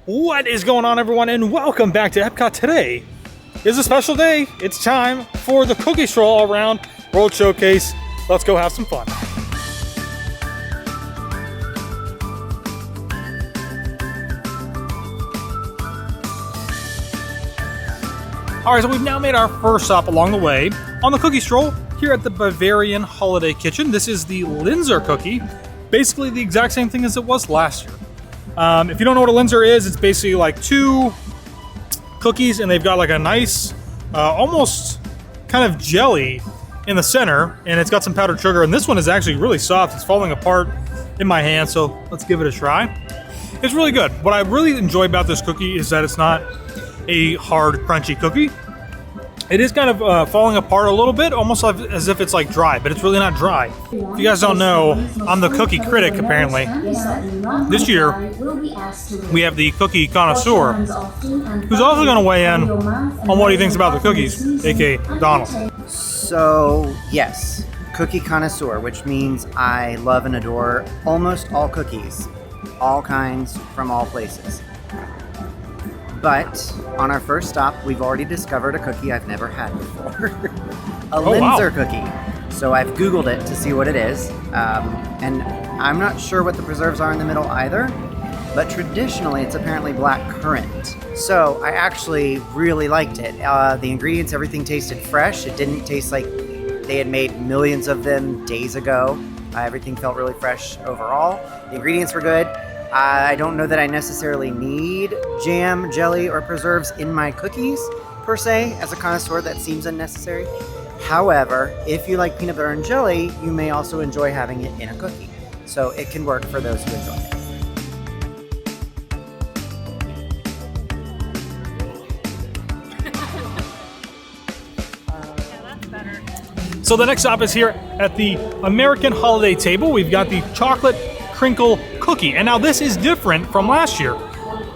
What is going on, everyone, and welcome back to Epcot. Today is a special day. It's time for the Cookie Stroll All Around World Showcase. Let's go have some fun. All right, so we've now made our first stop along the way on the Cookie Stroll here at the Bavarian Holiday Kitchen. This is the Lanzer Cookie, basically the exact same thing as it was last year. If you don't know what a Lanzer is, it's basically like two cookies and they've got like a nice, almost kind of jelly in the center, and it's got some powdered sugar, and this one is actually really soft. It's falling apart in my hand, so let's give it a try. It's really good. What I really enjoy about this cookie is that it's not a hard, crunchy cookie. It is kind of falling apart a little bit, almost as if it's like dry, but it's really not dry. If you guys don't know, I'm the cookie critic, apparently. This year, we have the cookie connoisseur, who's also going to weigh in on what he thinks about the cookies, aka Donald. So, yes, cookie connoisseur, which means I love and adore almost all cookies, all kinds, from all places. But on our first stop, we've already discovered a cookie I've never had before. A Lanzer cookie. So I've Googled it to see what it is. And I'm not sure what the preserves are in the middle either. But traditionally, it's apparently black currant. So I actually really liked it. The ingredients, everything tasted fresh. It didn't taste like they had made millions of them days ago. Everything felt really fresh overall. The ingredients were good. I don't know that I necessarily need jam, jelly, or preserves in my cookies, per se. As a connoisseur, that seems unnecessary. However, if you like peanut butter and jelly, you may also enjoy having it in a cookie. So it can work for those who enjoy it. So the next stop is here at the American Holiday Table. We've got the chocolate Crinkle cookie, and now this is different from last year.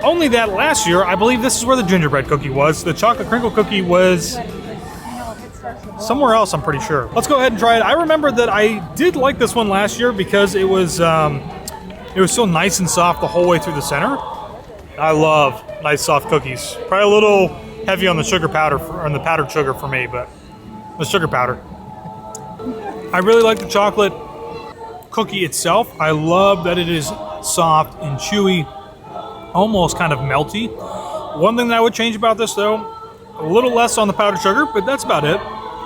Only that last year, I believe this is where the gingerbread cookie was. The chocolate Crinkle cookie was somewhere else, I'm pretty sure. Let's go ahead and try it. I remember that I did like this one last year because it was so nice and soft the whole way through the center. I love nice soft cookies. Probably a little heavy on the sugar powder, on the powdered sugar for me, but the sugar powder. I really like the chocolate cookie itself. I love that it is soft and chewy, almost kind of melty. One thing that I would change about this, though, a little less on the powdered sugar, but that's about it.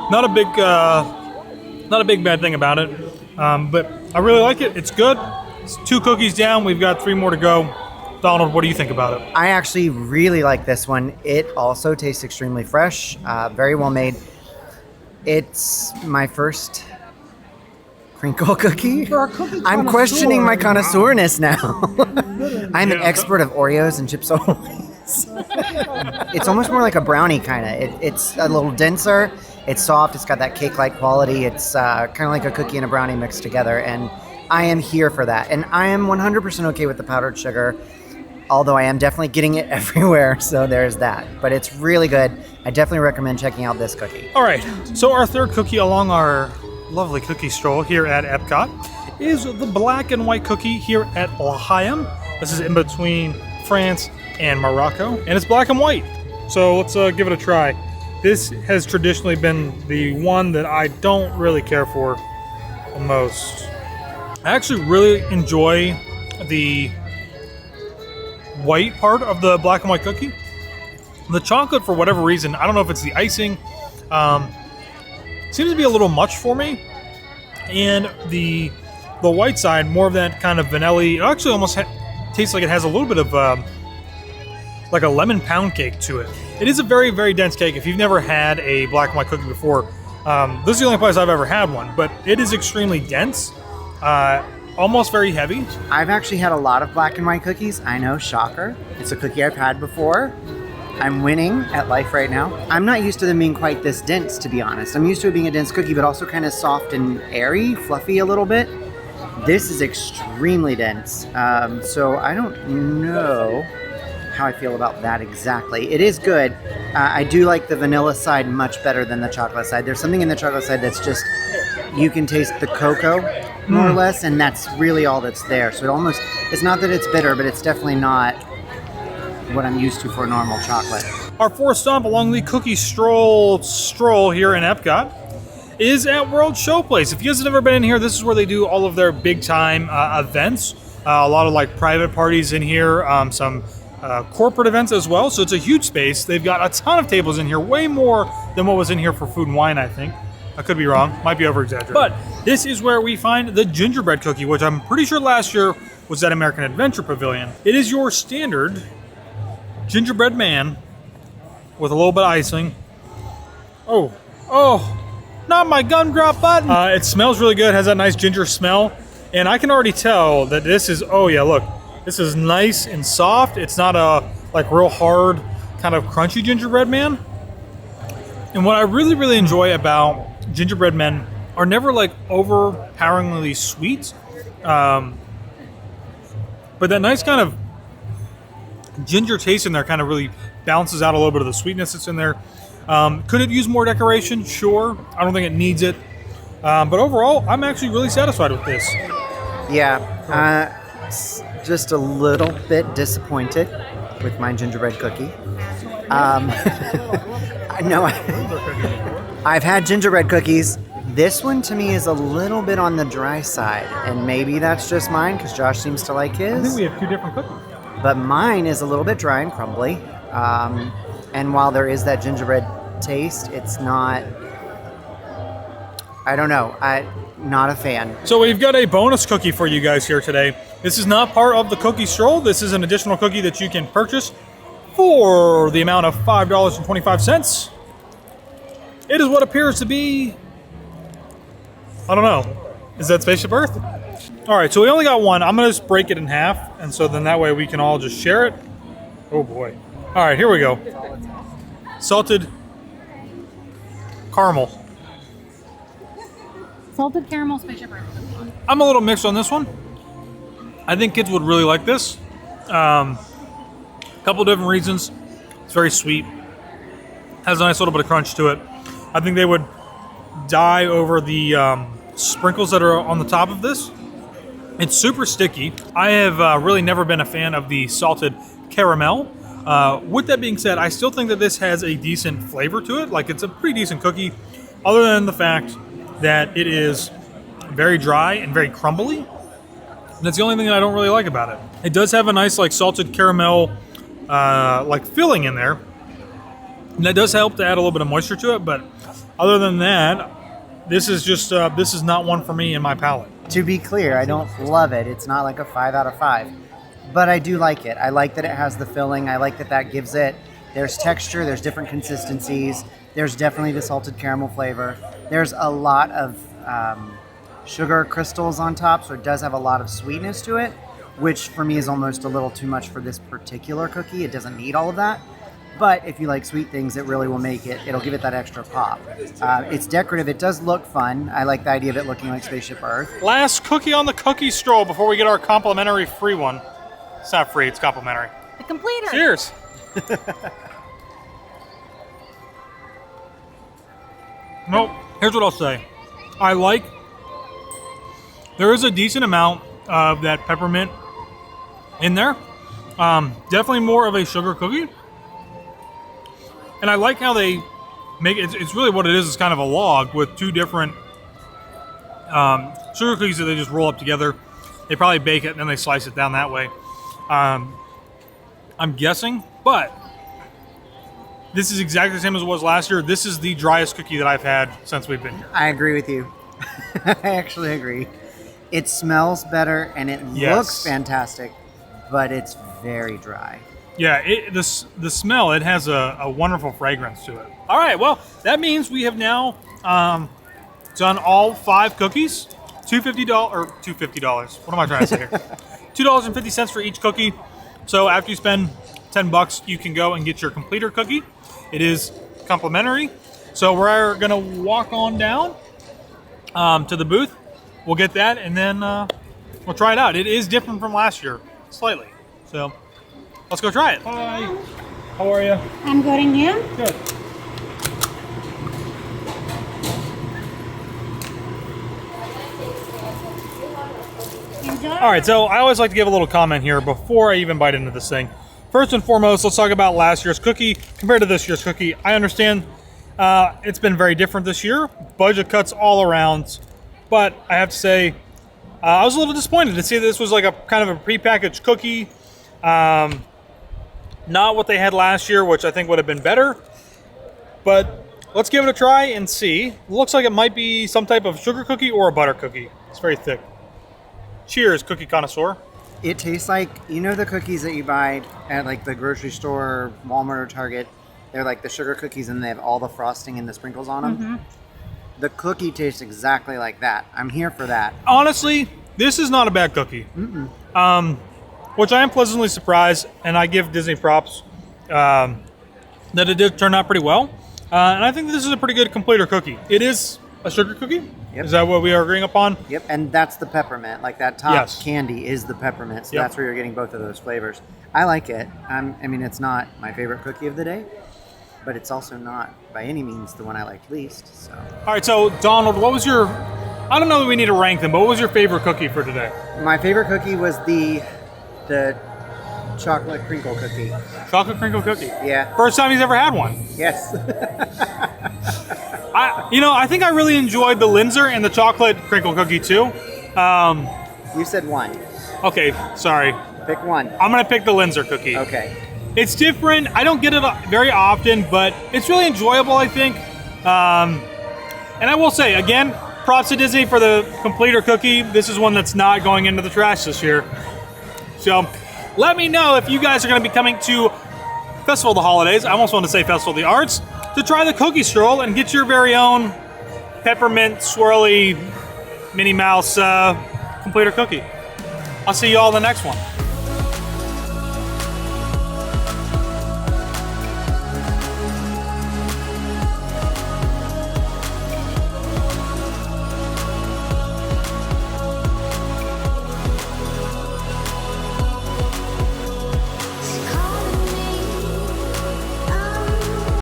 Not a big bad thing about it, but I really like it. It's good. It's 2 cookies down. We've got 3 more to go. Donald, what do you think about it? I actually really like this one. It also tastes extremely fresh, very well made. It's my first Crinkle cookie? I'm questioning my connoisseurness now. I'm an expert of Oreos and Chips Ahoys. It's almost more like a brownie kind of. It's a little denser. It's soft. It's got that cake-like quality. It's kind of like a cookie and a brownie mixed together. And I am here for that. And I am 100% okay with the powdered sugar, although I am definitely getting it everywhere. So there's that. But it's really good. I definitely recommend checking out this cookie. All right. So our third cookie along our lovely cookie stroll here at Epcot is the black and white cookie here at Loughman. This is in between France and Morocco, and it's black and white. So let's give it a try. This has traditionally been the one that I don't really care for the most. I actually really enjoy the white part of the black and white cookie. The chocolate, for whatever reason, I don't know if it's the icing, seems to be a little much for me, and the white side, more of that kind of vanilla. It actually almost tastes like it has a little bit of like a lemon pound cake to it. It is a very, very dense cake. If you've never had a black and white cookie before, this is the only place I've ever had one, but it is extremely dense, almost very heavy. I've actually had a lot of black and white cookies. I know, shocker. It's a cookie I've had before. I'm winning at life right now. I'm not used to them being quite this dense, to be honest. I'm used to it being a dense cookie, but also kind of soft and airy, fluffy a little bit. This is extremely dense. So I don't know how I feel about that exactly. It is good. I do like the vanilla side much better than the chocolate side. There's something in the chocolate side that's just, you can taste the cocoa more or less, and that's really all that's there. So it's not that it's bitter, but it's definitely not what I'm used to for normal chocolate. Our fourth stop along the cookie stroll here in Epcot is at World Showplace. If you guys have never been in here, this is where they do all of their big time events. A lot of like private parties in here, some corporate events as well. So it's a huge space. They've got a ton of tables in here, way more than what was in here for food and wine, I think. I could be wrong, might be over exaggerating. But this is where we find the gingerbread cookie, which I'm pretty sure last year was at American Adventure Pavilion. It is your standard gingerbread man with a little bit of icing. Oh, not my gumdrop button. It smells really good, has that nice ginger smell. And I can already tell that this is, oh yeah, look, this is nice and soft. It's not a like real hard kind of crunchy gingerbread man. And what I really, really enjoy about gingerbread men are never like overpoweringly sweet. But that nice kind of ginger taste in there kind of really balances out a little bit of the sweetness that's in there. Could it use more decoration? Sure. I don't think it needs it. But overall, I'm actually really satisfied with this. Yeah, just a little bit disappointed with my gingerbread cookie. No, I've had gingerbread cookies. This one to me is a little bit on the dry side, and maybe that's just mine because Josh seems to like his. I think we have two different cookies. But mine is a little bit dry and crumbly. And while there is that gingerbread taste, it's not, I don't know, not a fan. So we've got a bonus cookie for you guys here today. This is not part of the cookie stroll. This is an additional cookie that you can purchase for the amount of $5.25. It is what appears to be, I don't know, is that Spaceship Earth? All right, so we only got one. I'm gonna just break it in half, and so then that way we can all just share it. Oh boy. All right, here we go. Salted caramel. Salted caramel Spaceship Earth. I'm a little mixed on this one. I think kids would really like this. Couple different reasons. It's very sweet. Has a nice little bit of crunch to it. I think they would die over the sprinkles that are on the top of this. It's super sticky. I have really never been a fan of the salted caramel. With that being said, I still think that this has a decent flavor to it. Like, it's a pretty decent cookie, other than the fact that it is very dry and very crumbly. That's the only thing that I don't really like about it. It does have a nice like salted caramel like filling in there. And that does help to add a little bit of moisture to it, but other than that, this is just this is not one for me in my palate. To be clear, I don't love it. It's not like a 5 out of 5. But I do like it. I like that it has the filling. I like that that gives it, there's texture, there's different consistencies. There's definitely the salted caramel flavor. There's a lot of sugar crystals on top, so it does have a lot of sweetness to it, which for me is almost a little too much for this particular cookie. It doesn't need all of that. But if you like sweet things, it really will make it, it'll give it that extra pop. It's decorative. It does look fun. I like the idea of it looking like Spaceship Earth. Last cookie on the cookie stroll before we get our complimentary free one. It's not free, it's complimentary. The completer. Cheers. Nope. Here's what I'll say. There is a decent amount of that peppermint in there. Definitely more of a sugar cookie. And I like how they make it. It's really what it is. It's kind of a log with two different sugar cookies that they just roll up together. They probably bake it and then they slice it down that way. I'm guessing, but this is exactly the same as it was last year. This is the driest cookie that I've had since we've been here. I agree with you. I actually agree. It smells better and it looks fantastic, but it's very dry. Yeah, the smell, it has a wonderful fragrance to it. All right, well, that means we have now done all 5 cookies. $250. What am I trying to say here? $2.50 for each cookie. So after you spend $10, you can go and get your completer cookie. It is complimentary. So we're gonna walk on down to the booth. We'll get that, and then we'll try it out. It is different from last year, slightly. So let's go try it. Hi. How are you? I'm good, and you? Good. Enjoy. All right, so I always like to give a little comment here before I even bite into this thing. first and foremost, let's talk about last year's cookie compared to this year's cookie. I understand it's been very different this year. Budget cuts all around. But I have to say, I was a little disappointed to see this was like a kind of a prepackaged cookie. Not what they had last year, which I think would have been better. But let's give it a try and see. It looks like it might be some type of sugar cookie or a butter cookie. It's very thick. Cheers, cookie connoisseur. It tastes like, you know the cookies that you buy at like the grocery store, Walmart or Target? They're like the sugar cookies and they have all the frosting and the sprinkles on them. Mm-hmm. The cookie tastes exactly like that. I'm here for that. Honestly, this is not a bad cookie. Which I am pleasantly surprised, and I give Disney props that it did turn out pretty well. And I think this is a pretty good completer cookie. It is a sugar cookie? Yep. Is that what we are agreeing upon? Yep, and that's the peppermint. Like that top Yes. candy is the peppermint, so Yep. that's where you're getting both of those flavors. I like it. I mean, it's not my favorite cookie of the day, but it's also not by any means the one I liked least. So, All right, so Donald, what was your... I don't know that we need to rank them, but what was your favorite cookie for today? my favorite cookie was the chocolate crinkle cookie. Chocolate crinkle cookie. Yeah. First time he's ever had one. Yes. I think I really enjoyed the Lanzer and the chocolate crinkle cookie too. You said one. Okay, sorry. Pick one. I'm gonna pick the Lanzer cookie. Okay. It's different. I don't get it very often, but it's really enjoyable, I think. And I will say, again, props to Disney for the completer cookie. This is one that's not going into the trash this year. So let me know if you guys are going to be coming to Festival of the Holidays. I almost want to say Festival of the Arts to try the cookie stroll and get your very own peppermint swirly Minnie Mouse completer cookie. I'll see you all in the next one.